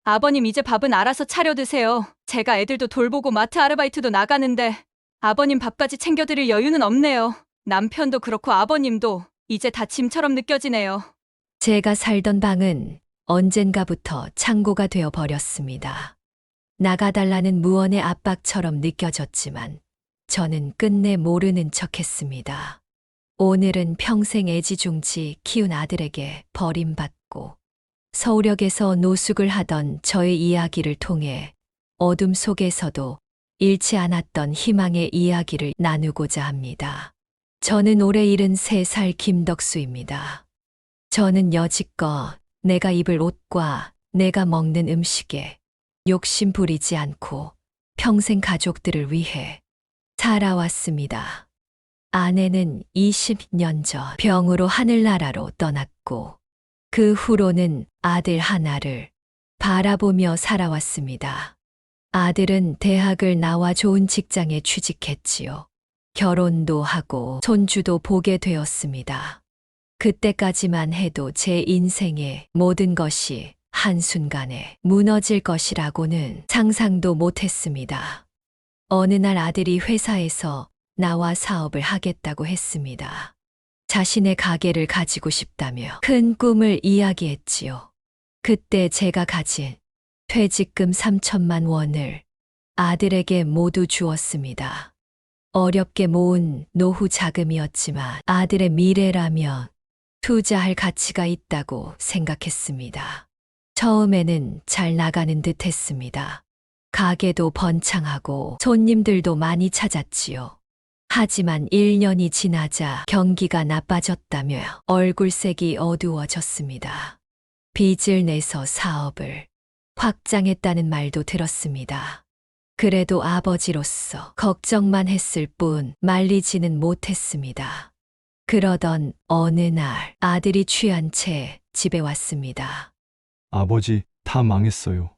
아버님 이제 밥은 알아서 차려 드세요. 제가 애들도 돌보고 마트 아르바이트도 나가는데 아버님 밥까지 챙겨드릴 여유는 없네요. 남편도 그렇고 아버님도 이제 다 짐처럼 느껴지네요. 제가 살던 방은 언젠가부터 창고가 되어 버렸습니다. 나가달라는 무언의 압박처럼 느껴졌지만 저는 끝내 모르는 척했습니다. 오늘은 평생 애지중지 키운 아들에게 버림받고 서울역에서 노숙을 하던 저의 이야기를 통해 어둠 속에서도 잃지 않았던 희망의 이야기를 나누고자 합니다. 저는 올해 73살 김덕수입니다. 저는 여지껏 내가 입을 옷과 내가 먹는 음식에 욕심 부리지 않고 평생 가족들을 위해 살아왔습니다. 아내는 20년 전 병으로 하늘나라로 떠났고 그 후로는 아들 하나를 바라보며 살아왔습니다. 아들은 대학을 나와 좋은 직장에 취직했지요. 결혼도 하고 손주도 보게 되었습니다. 그때까지만 해도 제 인생의 모든 것이 한순간에 무너질 것이라고는 상상도 못했습니다. 어느 날 아들이 회사에서 나와 사업을 하겠다고 했습니다. 자신의 가게를 가지고 싶다며 큰 꿈을 이야기했지요. 그때 제가 가진 퇴직금 3천만 원을 아들에게 모두 주었습니다. 어렵게 모은 노후 자금이었지만 아들의 미래라면 투자할 가치가 있다고 생각했습니다. 처음에는 잘 나가는 듯 했습니다. 가게도 번창하고 손님들도 많이 찾았지요. 하지만 1년이 지나자 경기가 나빠졌다며 얼굴색이 어두워졌습니다. 빚을 내서 사업을 확장했다는 말도 들었습니다. 그래도 아버지로서 걱정만 했을 뿐 말리지는 못했습니다. 그러던 어느 날 아들이 취한 채 집에 왔습니다. 아버지, 다 망했어요.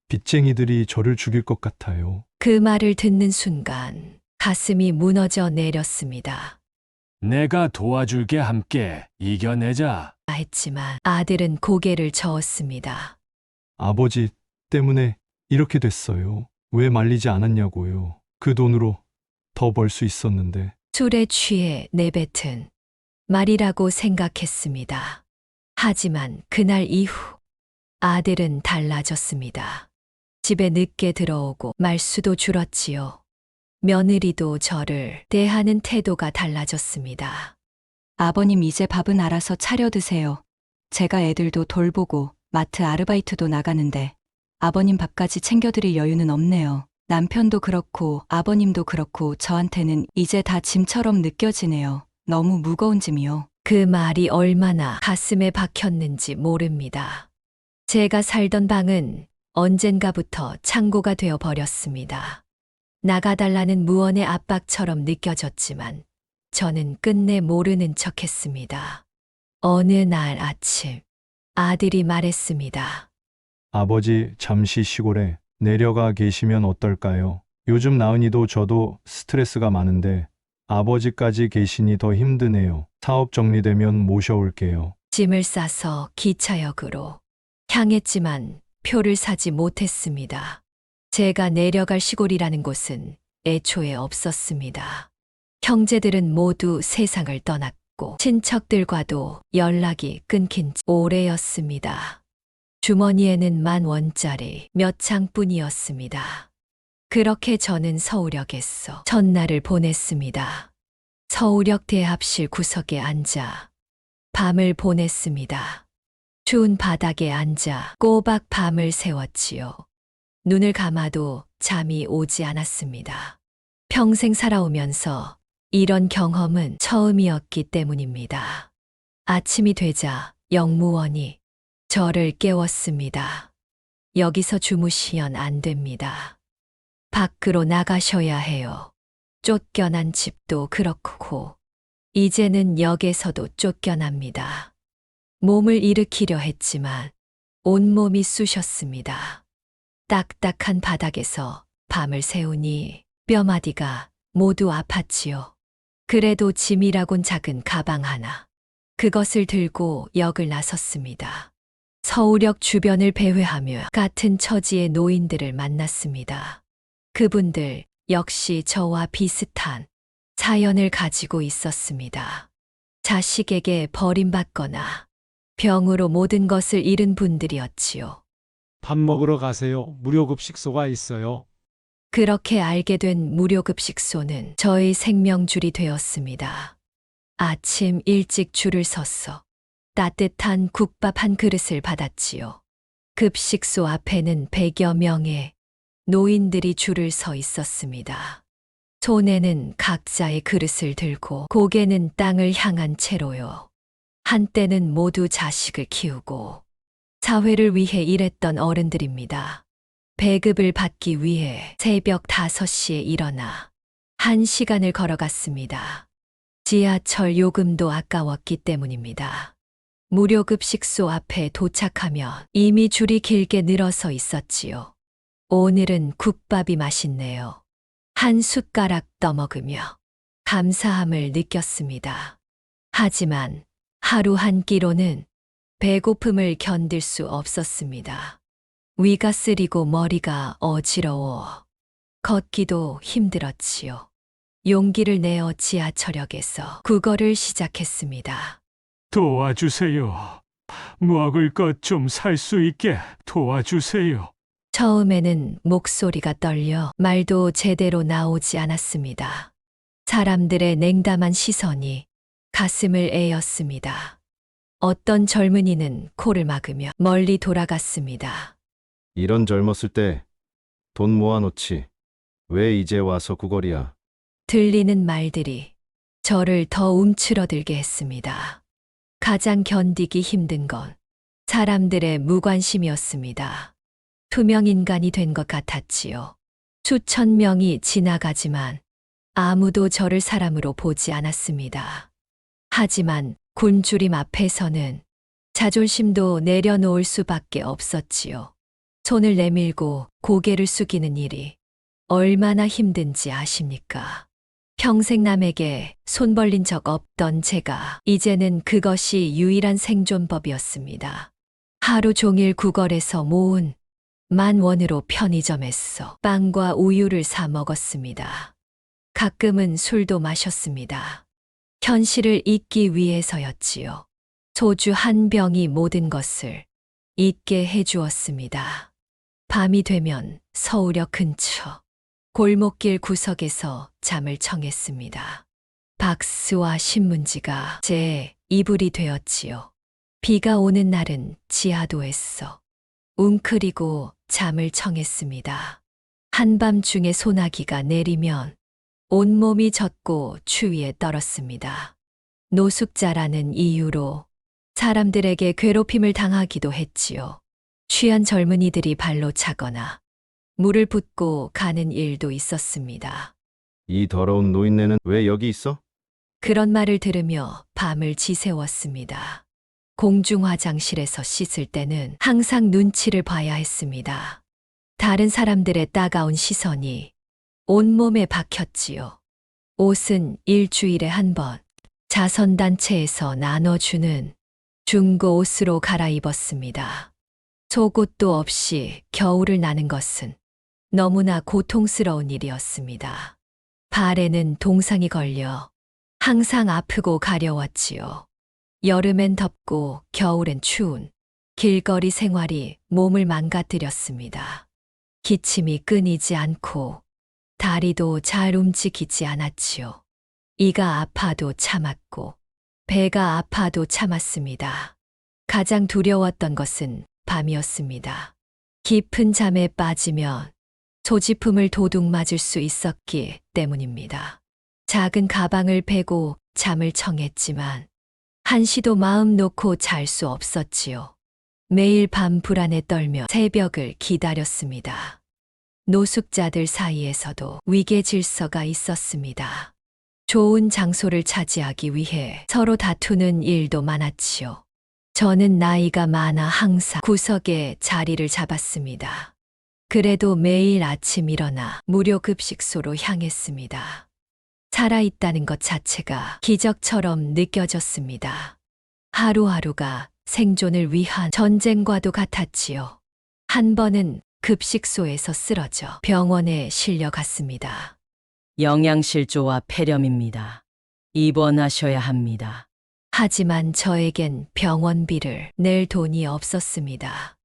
빚쟁이들이 저를 죽일 것 같아요. 그 말을 듣는 순간 가슴이 무너져 내렸습니다. 내가 도와줄게 함께 이겨내자. 했지만 아들은 고개를 저었습니다. 아버지 때문에 이렇게 됐어요. 왜 말리지 않았냐고요. 그 돈으로 더 벌 수 있었는데. 술에 취해 내뱉은 말이라고 생각했습니다. 하지만 그날 이후 아들은 달라졌습니다. 집에 늦게 들어오고 말수도 줄었지요. 며느리도 저를 대하는 태도가 달라졌습니다. 아버님 이제 밥은 알아서 차려 드세요. 제가 애들도 돌보고 마트 아르바이트도 나가는데 아버님 밥까지 챙겨드릴 여유는 없네요. 남편도 그렇고 아버님도 그렇고 저한테는 이제 다 짐처럼 느껴지네요. 너무 무거운 짐이요. 그 말이 얼마나 가슴에 박혔는지 모릅니다. 제가 살던 방은 언젠가부터 창고가 되어 버렸습니다. 나가달라는 무언의 압박처럼 느껴졌지만 저는 끝내 모르는 척했습니다. 어느 날 아침 아들이 말했습니다. 아버지, 잠시 시골에 내려가 계시면 어떨까요? 요즘 나은이도 저도 스트레스가 많은데 아버지까지 계시니 더 힘드네요. 사업 정리되면 모셔올게요. 짐을 싸서 기차역으로 향했지만 표를 사지 못했습니다. 제가 내려갈 시골이라는 곳은 애초에 없었습니다. 형제들은 모두 세상을 떠났고 친척들과도 연락이 끊긴 지 오래였습니다. 주머니에는 10,000원짜리 몇 장뿐이었습니다. 그렇게 저는 서울역에서 첫날을 보냈습니다. 서울역 대합실 구석에 앉아 밤을 보냈습니다. 추운 바닥에 앉아 꼬박 밤을 새웠지요. 눈을 감아도 잠이 오지 않았습니다. 평생 살아오면서 이런 경험은 처음이었기 때문입니다. 아침이 되자 영무원이 저를 깨웠습니다. 여기서 주무시면 안 됩니다. 밖으로 나가셔야 해요. 쫓겨난 집도 그렇고 이제는 역에서도 쫓겨납니다. 몸을 일으키려 했지만 온몸이 쑤셨습니다. 딱딱한 바닥에서 밤을 새우니 뼈마디가 모두 아팠지요. 그래도 짐이라곤 작은 가방 하나. 그것을 들고 역을 나섰습니다. 서울역 주변을 배회하며 같은 처지의 노인들을 만났습니다. 그분들 역시 저와 비슷한 사연을 가지고 있었습니다. 자식에게 버림받거나 병으로 모든 것을 잃은 분들이었지요. 밥 먹으러 가세요. 무료급식소가 있어요. 그렇게 알게 된 무료급식소는 저의 생명줄이 되었습니다. 아침 일찍 줄을 섰어 따뜻한 국밥 한 그릇을 받았지요. 급식소 앞에는 100여 명의 노인들이 줄을 서 있었습니다. 손에는 각자의 그릇을 들고 고개는 땅을 향한 채로요. 한때는 모두 자식을 키우고 사회를 위해 일했던 어른들입니다. 배급을 받기 위해 새벽 5시에 일어나 1시간을 걸어갔습니다. 지하철 요금도 아까웠기 때문입니다. 무료급식소 앞에 도착하면 이미 줄이 길게 늘어서 있었지요. 오늘은 국밥이 맛있네요. 한 숟가락 떠먹으며 감사함을 느꼈습니다. 하지만 하루 한 끼로는 배고픔을 견딜 수 없었습니다. 위가 쓰리고 머리가 어지러워 걷기도 힘들었지요. 용기를 내어 지하철역에서 국어를 시작했습니다. 도와주세요. 먹을 것 좀 살 수 있게 도와주세요. 처음에는 목소리가 떨려 말도 제대로 나오지 않았습니다. 사람들의 냉담한 시선이 가슴을 에였습니다. 어떤 젊은이는 코를 막으며 멀리 돌아갔습니다. 이런 젊었을 때 돈 모아놓지. 왜 이제 와서 구걸이야? 들리는 말들이 저를 더 움츠러들게 했습니다. 가장 견디기 힘든 건 사람들의 무관심이었습니다. 투명 인간이 된 것 같았지요. 수천 명이 지나가지만 아무도 저를 사람으로 보지 않았습니다. 하지만 굶주림 앞에서는 자존심도 내려놓을 수밖에 없었지요. 손을 내밀고 고개를 숙이는 일이 얼마나 힘든지 아십니까? 평생 남에게 손 벌린 적 없던 제가 이제는 그것이 유일한 생존법이었습니다. 하루 종일 구걸에서 모은 10,000원으로 편의점에서 빵과 우유를 사 먹었습니다. 가끔은 술도 마셨습니다. 현실을 잊기 위해서였지요. 소주 한 병이 모든 것을 잊게 해주었습니다. 밤이 되면 서울역 근처 골목길 구석에서 잠을 청했습니다. 박스와 신문지가 제 이불이 되었지요. 비가 오는 날은 지하도에서 웅크리고 잠을 청했습니다. 한밤중에 소나기가 내리면 온몸이 젖고 추위에 떨었습니다. 노숙자라는 이유로 사람들에게 괴롭힘을 당하기도 했지요. 취한 젊은이들이 발로 차거나 물을 붓고 가는 일도 있었습니다. 이 더러운 노인네는 왜 여기 있어? 그런 말을 들으며 밤을 지새웠습니다. 공중 화장실에서 씻을 때는 항상 눈치를 봐야 했습니다. 다른 사람들의 따가운 시선이 온몸에 박혔지요. 옷은 일주일에 한 번 자선단체에서 나눠주는 중고 옷으로 갈아입었습니다. 속옷도 없이 겨울을 나는 것은 너무나 고통스러운 일이었습니다. 발에는 동상이 걸려 항상 아프고 가려웠지요. 여름엔 덥고 겨울엔 추운 길거리 생활이 몸을 망가뜨렸습니다. 기침이 끊이지 않고 다리도 잘 움직이지 않았지요. 이가 아파도 참았고 배가 아파도 참았습니다. 가장 두려웠던 것은 밤이었습니다. 깊은 잠에 빠지면 소지품을 도둑 맞을 수 있었기 때문입니다. 작은 가방을 베고 잠을 청했지만 한시도 마음 놓고 잘 수 없었지요. 매일 밤 불안에 떨며 새벽을 기다렸습니다. 노숙자들 사이에서도 위계 질서가 있었습니다. 좋은 장소를 차지하기 위해 서로 다투는 일도 많았지요. 저는 나이가 많아 항상 구석에 자리를 잡았습니다. 그래도 매일 아침 일어나 무료급식소로 향했습니다. 살아있다는 것 자체가 기적처럼 느껴졌습니다. 하루하루가 생존을 위한 전쟁과도 같았지요. 한 번은 급식소에서 쓰러져 병원에 실려갔습니다. 영양실조와 폐렴입니다. 입원하셔야 합니다. 하지만 저에겐 병원비를 낼 돈이 없었습니다.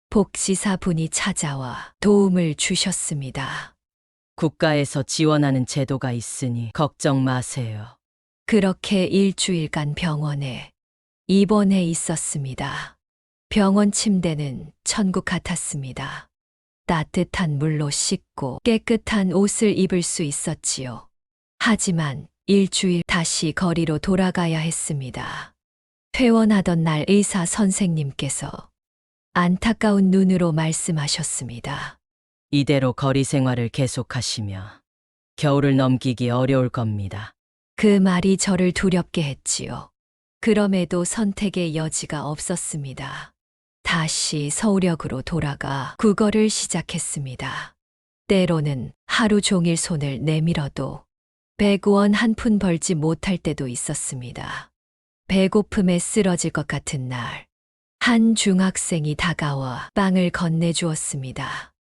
복지사 분이 찾아와 도움을 주셨습니다. 국가에서 지원하는 제도가 있으니 걱정 마세요. 그렇게 일주일간 병원에 입원해 있었습니다. 병원 침대는 천국 같았습니다. 따뜻한 물로 씻고 깨끗한 옷을 입을 수 있었지요. 하지만 일주일 다시 거리로 돌아가야 했습니다. 퇴원하던 날 의사 선생님께서 안타까운 눈으로 말씀하셨습니다. 이대로 거리 생활을 계속하시며 겨울을 넘기기 어려울 겁니다. 그 말이 저를 두렵게 했지요. 그럼에도 선택의 여지가 없었습니다. 다시 서울역으로 돌아가 국어를 시작했습니다. 때로는 하루 종일 손을 내밀어도 100원 한 푼 벌지 못할 때도 있었습니다. 배고픔에 쓰러질 것 같은 날, 한 중학생이 다가와 빵을 건네주었습니다.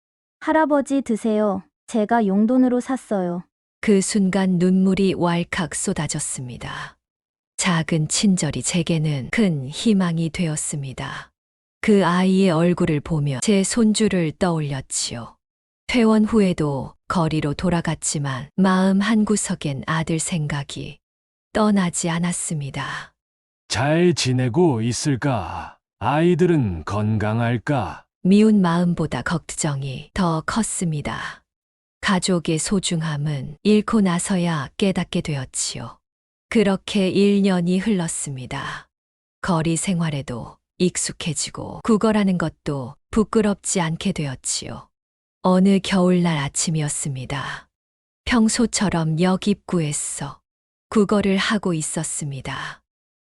할아버지 드세요. 제가 용돈으로 샀어요. 그 순간 눈물이 왈칵 쏟아졌습니다. 작은 친절이 제게는 큰 희망이 되었습니다. 그 아이의 얼굴을 보며 제 손주를 떠올렸지요. 퇴원 후에도 거리로 돌아갔지만 마음 한구석엔 아들 생각이 떠나지 않았습니다. 잘 지내고 있을까? 아이들은 건강할까? 미운 마음보다 걱정이 더 컸습니다. 가족의 소중함은 잃고 나서야 깨닫게 되었지요. 그렇게 1년이 흘렀습니다. 거리 생활에도 익숙해지고 국어라는 것도 부끄럽지 않게 되었지요. 어느 겨울날 아침이었습니다. 평소처럼 역 입구에서 국어를 하고 있었습니다.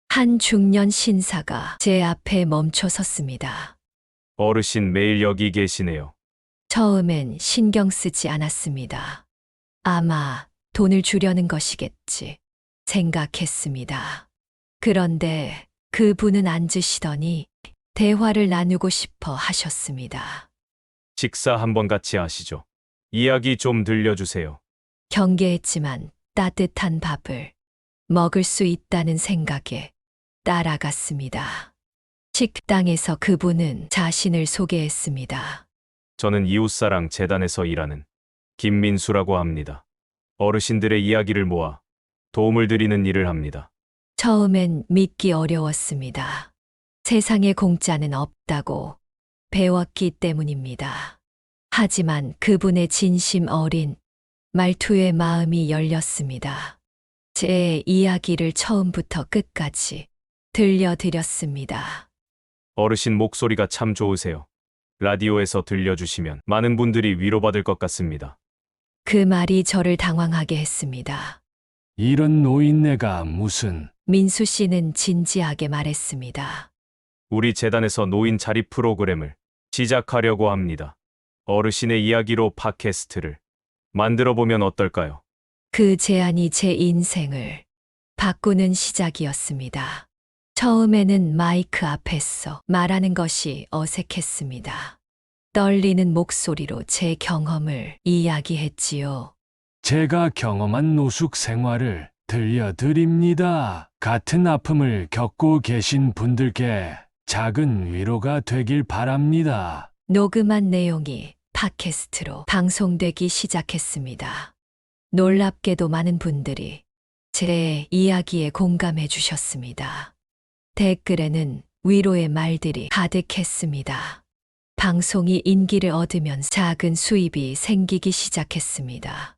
한 중년 신사가 제 앞에 멈춰 섰습니다. 어르신 매일 여기 계시네요. 처음엔 신경 쓰지 않았습니다. 아마 돈을 주려는 것이겠지 생각했습니다. 그런데 그분은 앉으시더니 대화를 나누고 싶어 하셨습니다. 식사 한번 같이 하시죠. 이야기 좀 들려주세요. 경계했지만 따뜻한 밥을 먹을 수 있다는 생각에 따라갔습니다. 식당에서 그분은 자신을 소개했습니다. 저는 이웃사랑 재단에서 일하는 김민수라고 합니다. 어르신들의 이야기를 모아 도움을 드리는 일을 합니다. 처음엔 믿기 어려웠습니다. 세상에 공짜는 없다고 배웠기 때문입니다. 하지만 그분의 진심 어린 말투에 마음이 열렸습니다. 제 이야기를 처음부터 끝까지 들려드렸습니다. 어르신 목소리가 참 좋으세요. 라디오에서 들려주시면 많은 분들이 위로받을 것 같습니다. 그 말이 저를 당황하게 했습니다. 이런 노인네가 무슨 민수 씨는 진지하게 말했습니다. 우리 재단에서 노인 자립 프로그램을 시작하려고 합니다. 어르신의 이야기로 팟캐스트를 만들어 보면 어떨까요? 그 제안이 제 인생을 바꾸는 시작이었습니다. 처음에는 마이크 앞에서 말하는 것이 어색했습니다. 떨리는 목소리로 제 경험을 이야기했지요. 제가 경험한 노숙 생활을 들려드립니다. 같은 아픔을 겪고 계신 분들께 작은 위로가 되길 바랍니다. 녹음한 내용이 팟캐스트로 방송되기 시작했습니다. 놀랍게도 많은 분들이 제 이야기에 공감해 주셨습니다. 댓글에는 위로의 말들이 가득했습니다. 방송이 인기를 얻으면서 작은 수입이 생기기 시작했습니다.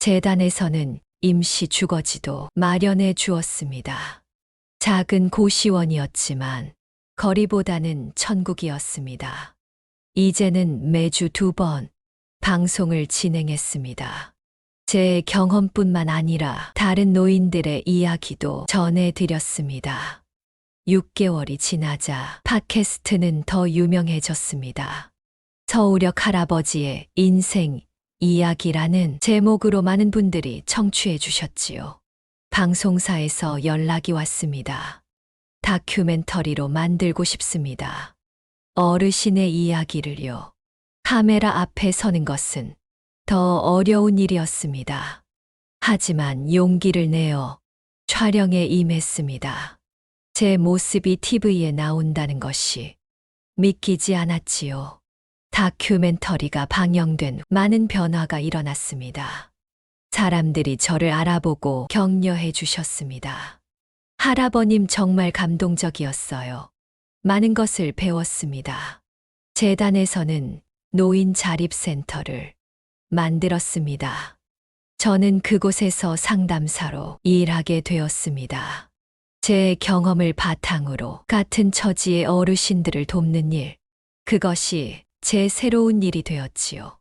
재단에서는 임시 주거지도 마련해 주었습니다. 작은 고시원이었지만 거리보다는 천국이었습니다. 이제는 매주 2번 방송을 진행했습니다. 제 경험뿐만 아니라 다른 노인들의 이야기도 전해드렸습니다. 6개월이 지나자 팟캐스트는 더 유명해졌습니다. 서울역 할아버지의 인생 이야기라는 제목으로 많은 분들이 청취해 주셨지요. 방송사에서 연락이 왔습니다. 다큐멘터리로 만들고 싶습니다. 어르신의 이야기를요. 카메라 앞에 서는 것은 더 어려운 일이었습니다. 하지만 용기를 내어 촬영에 임했습니다. 제 모습이 TV에 나온다는 것이 믿기지 않았지요. 다큐멘터리가 방영된 후 많은 변화가 일어났습니다. 사람들이 저를 알아보고 격려해 주셨습니다. 할아버님 정말 감동적이었어요. 많은 것을 배웠습니다. 재단에서는 노인 자립센터를 만들었습니다. 저는 그곳에서 상담사로 일하게 되었습니다. 제 경험을 바탕으로 같은 처지의 어르신들을 돕는 일, 그것이 제 새로운 일이 되었지요.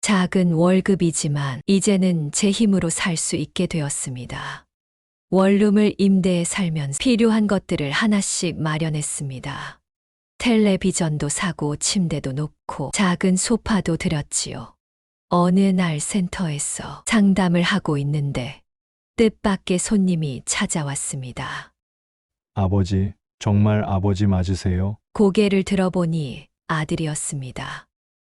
작은 월급이지만 이제는 제 힘으로 살 수 있게 되었습니다. 원룸을 임대해 살면서 필요한 것들을 하나씩 마련했습니다. 텔레비전도 사고 침대도 놓고 작은 소파도 들였지요. 어느 날 센터에서 상담을 하고 있는데 뜻밖의 손님이 찾아왔습니다. 아버지, 정말 아버지 맞으세요? 고개를 들어보니 아들이었습니다.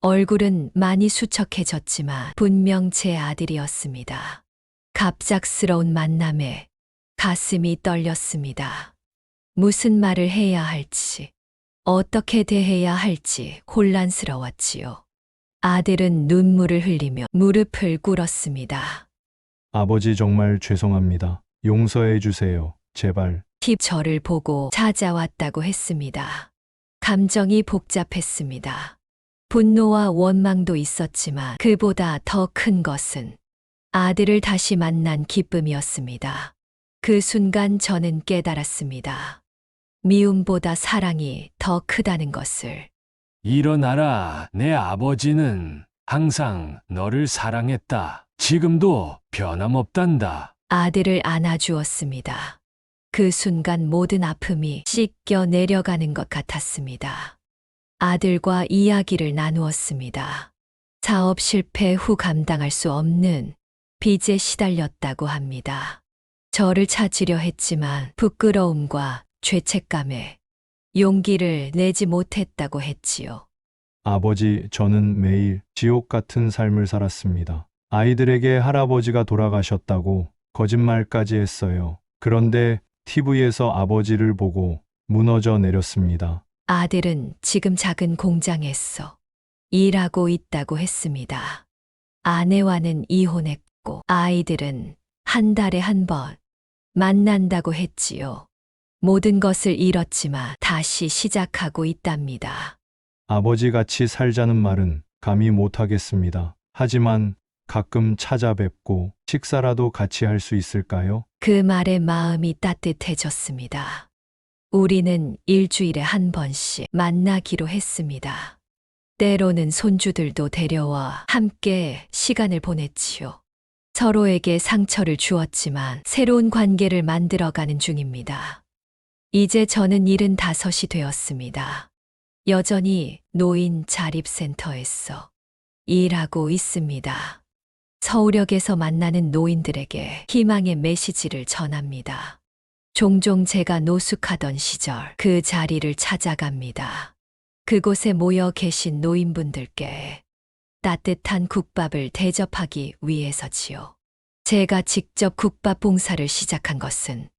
얼굴은 많이 수척해졌지만 분명 제 아들이었습니다. 갑작스러운 만남에 가슴이 떨렸습니다. 무슨 말을 해야 할지, 어떻게 대해야 할지 혼란스러웠지요. 아들은 눈물을 흘리며 무릎을 꿇었습니다. 아버지 정말 죄송합니다. 용서해 주세요. 제발. 저를 보고 찾아왔다고 했습니다. 감정이 복잡했습니다. 분노와 원망도 있었지만 그보다 더 큰 것은 아들을 다시 만난 기쁨이었습니다. 그 순간 저는 깨달았습니다. 미움보다 사랑이 더 크다는 것을. 일어나라. 내 아버지는 항상 너를 사랑했다. 지금도 변함없단다. 아들을 안아주었습니다. 그 순간 모든 아픔이 씻겨 내려가는 것 같았습니다. 아들과 이야기를 나누었습니다. 사업 실패 후 감당할 수 없는 빚에 시달렸다고 합니다. 저를 찾으려 했지만 부끄러움과 죄책감에 용기를 내지 못했다고 했지요. 아버지, 저는 매일 지옥 같은 삶을 살았습니다. 아이들에게 할아버지가 돌아가셨다고 거짓말까지 했어요. 그런데 TV에서 아버지를 보고 무너져 내렸습니다. 아들은 지금 작은 공장에서 일하고 있다고 했습니다. 아내와는 이혼했고 아이들은 한 달에 한 번 만난다고 했지요. 모든 것을 잃었지만 다시 시작하고 있답니다. 아버지 같이 살자는 말은 감히 못하겠습니다. 하지만 가끔 찾아뵙고 식사라도 같이 할 수 있을까요? 그 말에 마음이 따뜻해졌습니다. 우리는 일주일에 한 번씩 만나기로 했습니다. 때로는 손주들도 데려와 함께 시간을 보냈지요. 서로에게 상처를 주었지만 새로운 관계를 만들어가는 중입니다. 이제 저는 75이 되었습니다. 여전히 노인 자립센터에서 일하고 있습니다. 서울역에서 만나는 노인들에게 희망의 메시지를 전합니다. 종종 제가 노숙하던 시절 그 자리를 찾아갑니다. 그곳에 모여 계신 노인분들께 따뜻한 국밥을 대접하기 위해서지요. 제가 직접 국밥 봉사를 시작한 것은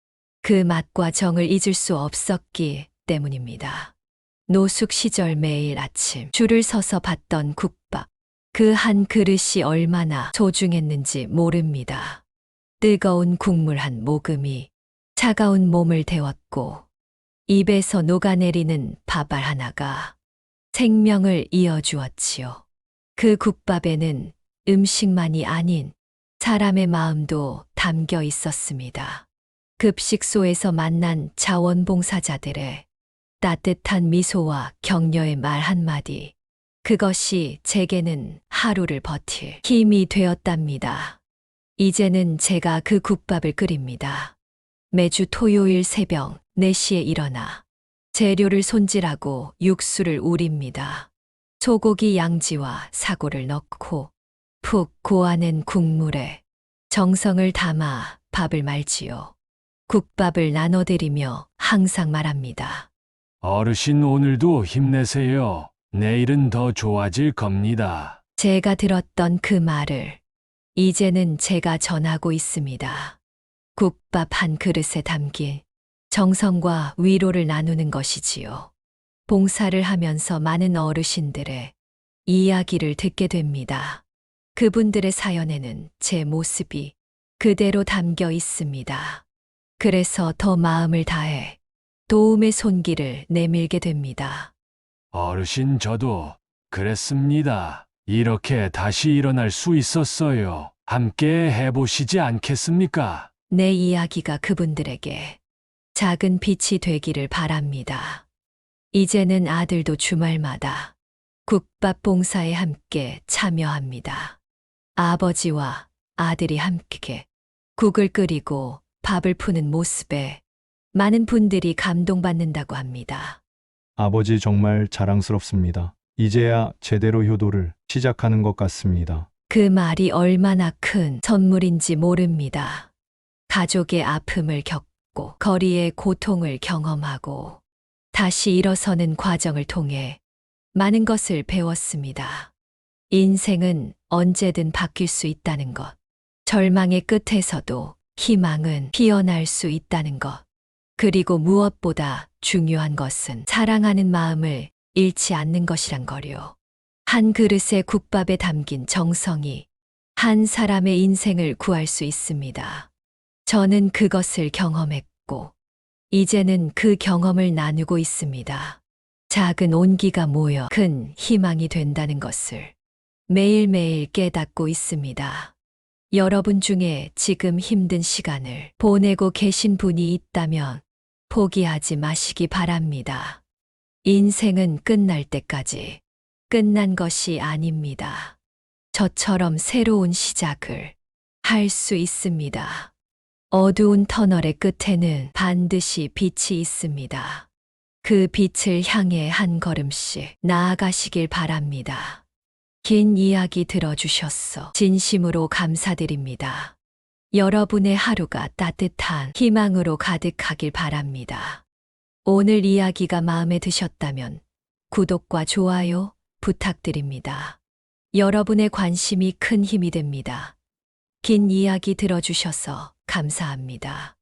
그 맛과 정을 잊을 수 없었기 때문입니다. 노숙 시절 매일 아침 줄을 서서 받던 국밥, 그 한 그릇이 얼마나 소중했는지 모릅니다. 뜨거운 국물 한 모금이 차가운 몸을 데웠고 입에서 녹아내리는 밥알 하나가 생명을 이어주었지요. 그 국밥에는 음식만이 아닌 사람의 마음도 담겨 있었습니다. 급식소에서 만난 자원봉사자들의 따뜻한 미소와 격려의 말 한마디, 그것이 제게는 하루를 버틸 힘이 되었답니다. 이제는 제가 그 국밥을 끓입니다. 매주 토요일 새벽 4시에 일어나 재료를 손질하고 육수를 우립니다. 소고기 양지와 사고를 넣고 푹 고아낸 국물에 정성을 담아 밥을 말지요. 국밥을 나눠드리며 항상 말합니다. 어르신 오늘도 힘내세요. 내일은 더 좋아질 겁니다. 제가 들었던 그 말을 이제는 제가 전하고 있습니다. 국밥 한 그릇에 담긴 정성과 위로를 나누는 것이지요. 봉사를 하면서 많은 어르신들의 이야기를 듣게 됩니다. 그분들의 사연에는 제 모습이 그대로 담겨 있습니다. 그래서 더 마음을 다해 도움의 손길을 내밀게 됩니다. 어르신 저도 그랬습니다. 이렇게 다시 일어날 수 있었어요. 함께 해보시지 않겠습니까? 내 이야기가 그분들에게 작은 빛이 되기를 바랍니다. 이제는 아들도 주말마다 국밥 봉사에 함께 참여합니다. 아버지와 아들이 함께 국을 끓이고 밥을 푸는 모습에 많은 분들이 감동받는다고 합니다. 아버지 정말 자랑스럽습니다. 이제야 제대로 효도를 시작하는 것 같습니다. 그 말이 얼마나 큰 선물인지 모릅니다. 가족의 아픔을 겪고 거리의 고통을 경험하고 다시 일어서는 과정을 통해 많은 것을 배웠습니다. 인생은 언제든 바뀔 수 있다는 것, 절망의 끝에서도 희망은 피어날 수 있다는 것, 그리고 무엇보다 중요한 것은 사랑하는 마음을 잃지 않는 것이란 거요. 한 그릇의 국밥에 담긴 정성이 한 사람의 인생을 구할 수 있습니다. 저는 그것을 경험했고, 이제는 그 경험을 나누고 있습니다. 작은 온기가 모여 큰 희망이 된다는 것을 매일매일 깨닫고 있습니다. 여러분 중에 지금 힘든 시간을 보내고 계신 분이 있다면 포기하지 마시기 바랍니다. 인생은 끝날 때까지 끝난 것이 아닙니다. 저처럼 새로운 시작을 할 수 있습니다. 어두운 터널의 끝에는 반드시 빛이 있습니다. 그 빛을 향해 한 걸음씩 나아가시길 바랍니다. 긴 이야기 들어주셔서 진심으로 감사드립니다. 여러분의 하루가 따뜻한 희망으로 가득하길 바랍니다. 오늘 이야기가 마음에 드셨다면 구독과 좋아요 부탁드립니다. 여러분의 관심이 큰 힘이 됩니다. 긴 이야기 들어주셔서 감사합니다.